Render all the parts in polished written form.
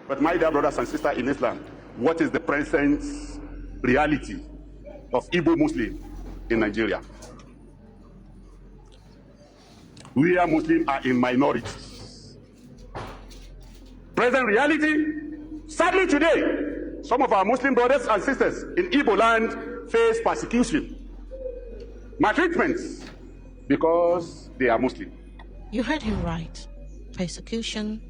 But my dear brothers and sisters in Islam, what is the present reality of Igbo Muslim in Nigeria? We are Muslims are in minority. Present reality, sadly today, some of our Muslim brothers and sisters in Igbo land face persecution, maltreatments, because they are Muslim. You heard him right. Persecution,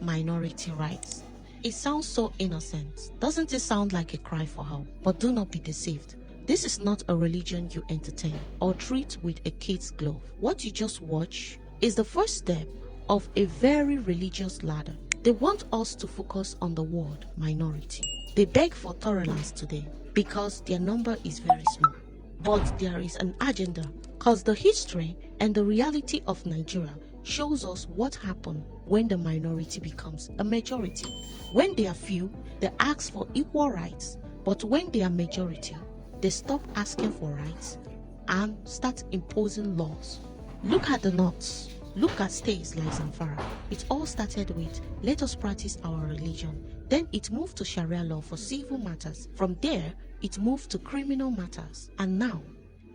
minority rights. It sounds so innocent. Doesn't it sound like a cry for help? But do not be deceived. This is not a religion you entertain or treat with a kid's glove. What you just watch is the first step of a very religious ladder. They want us to focus on the word minority. They beg for tolerance today because their number is very small. But there is an agenda, because the history and the reality of Nigeria shows us what happened when the minority becomes a majority. When they are few, they ask for equal rights, but when they are majority, they stop asking for rights and start imposing laws. Look at the North. Look at states like Zamfara. It all started with, let us practice our religion. Then it moved to Sharia law for civil matters. From there, it moved to criminal matters. And now,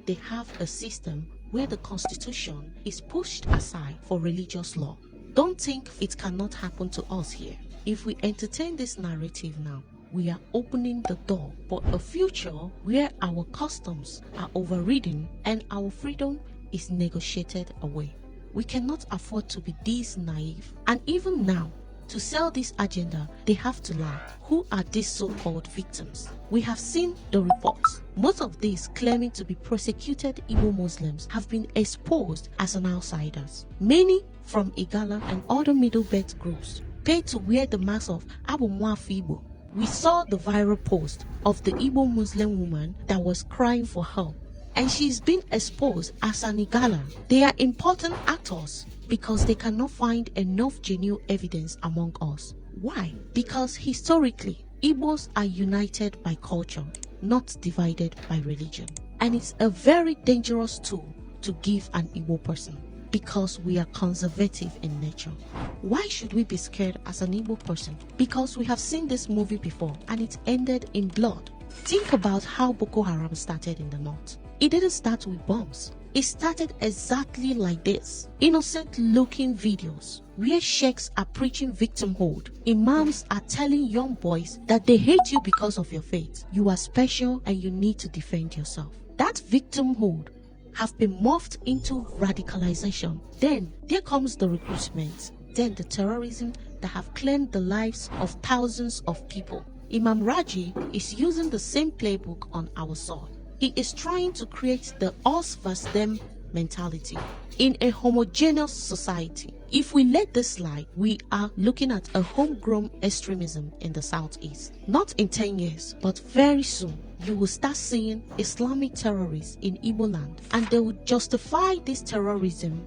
they have a system where the constitution is pushed aside for religious law. Don't think it cannot happen to us here. If we entertain this narrative now, we are opening the door for a future where our customs are overridden and our freedom is negotiated away. We cannot afford to be this naive. And even now, to sell this agenda, they have to lie. Who are these so-called victims? We have seen the reports. Most of these claiming to be persecuted Igbo Muslims have been exposed as an outsiders. Many from Igala and other middle belt groups paid to wear the mask of Abu Igbo. We saw the viral post of the Igbo Muslim woman that was crying for help, and she's been exposed as an Igala. They are important actors because they cannot find enough genuine evidence among us. Why? Because historically, Igbos are united by culture, not divided by religion. And it's a very dangerous tool to give an Igbo person because we are conservative in nature. Why should we be scared as an Igbo person? Because we have seen this movie before and it ended in blood. Think about how Boko Haram started in the north. It didn't start with bombs. It started exactly like this. Innocent looking videos where sheikhs are preaching victimhood. Imams are telling young boys that they hate you because of your faith. You are special and you need to defend yourself. That victimhood have been morphed into radicalization. Then there comes the recruitment. Then the terrorism that have claimed the lives of thousands of people. Imam Raji is using the same playbook on our soil. He is trying to create the us versus them mentality in a homogeneous society. If we let this slide, we are looking at a homegrown extremism in the southeast. Not in 10 years, but very soon, you will start seeing Islamic terrorists in Igbo land, and they will justify this terrorism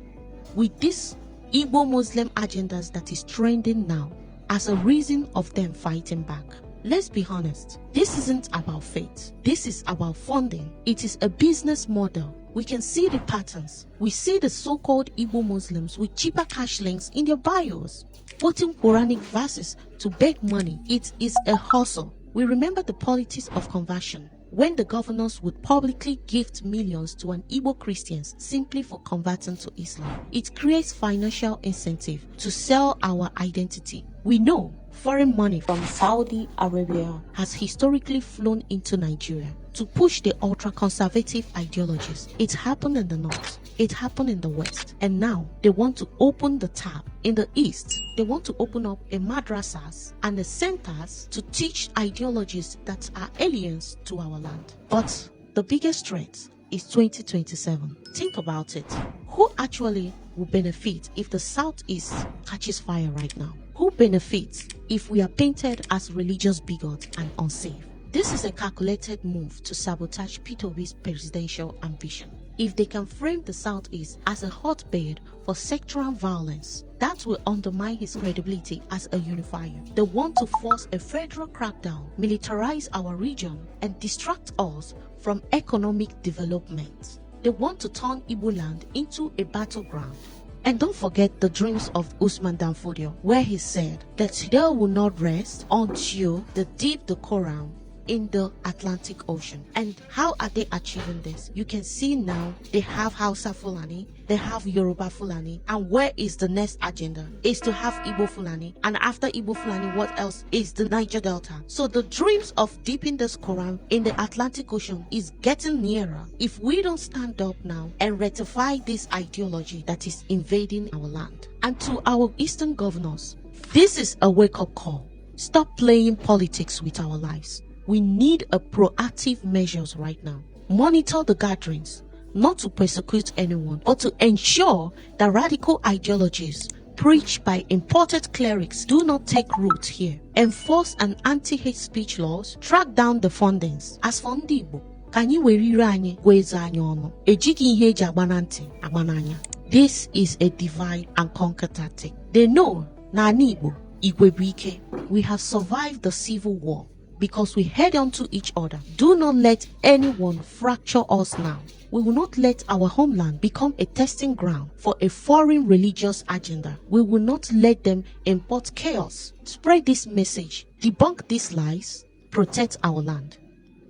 with this Igbo Muslim agendas that is trending now as a reason of them fighting back. Let's be honest, this isn't about faith. This is about funding. It is a business model. We can see the patterns. We see the so-called Igbo Muslims with cheaper cash links in their bios, putting Quranic verses to beg money. It is a hustle. We remember the politics of conversion, when the governors would publicly gift millions to an Igbo Christians simply for converting to Islam. It creates financial incentive to sell our identity. We know foreign money from Saudi Arabia has historically flown into Nigeria to push the ultra-conservative ideologies. It happened in the north, it happened in the west, and now they want to open the tap in the east. They want to open up a madrasas and the centers to teach ideologies that are aliens to our land. But the biggest threat is 2027. Think about it. Who actually will benefit if the southeast catches fire right now? Who benefits if we are painted as religious bigots and unsafe? This is a calculated move to sabotage Peter Obi's presidential ambition. If they can frame the southeast as a hotbed for sexual violence, that will undermine his credibility as a unifier. They want to force a federal crackdown, militarize our region, and distract us from economic development. They want to turn Igbo land into a battleground. And don't forget the dreams of Usman Danfodio, where he said that they will not rest until they dip the Quran in the Atlantic Ocean. And how are they achieving this? You can see now they have Hausa Fulani, they have Yoruba Fulani, and where is the next agenda? Is to have Igbo Fulani, and after Igbo Fulani, what else is the Niger Delta? So the dreams of dipping this Quran in the Atlantic Ocean is getting nearer if we don't stand up now and rectify this ideology that is invading our land. And to our Eastern governors, this is a wake-up call. Stop playing politics with our lives. We need a proactive measures right now. Monitor the gatherings, not to persecute anyone, but to ensure that radical ideologies preached by imported clerics do not take root here. Enforce an anti-hate speech laws, track down the fundings. As for ndị Igbo, ka anyị were ire anyị gwa eze anyị ọnụ. Ejighị ihe eji agbana ntị agbana anya. This is a divide and conquer tactic. They know na anyị Igbo, Igwe bụ ike. We have survived the civil war because we held on to each other. Do not let anyone fracture us now. We will not let our homeland become a testing ground for a foreign religious agenda. We will not let them import chaos. Spread this message, debunk these lies, protect our land.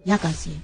Yagazie.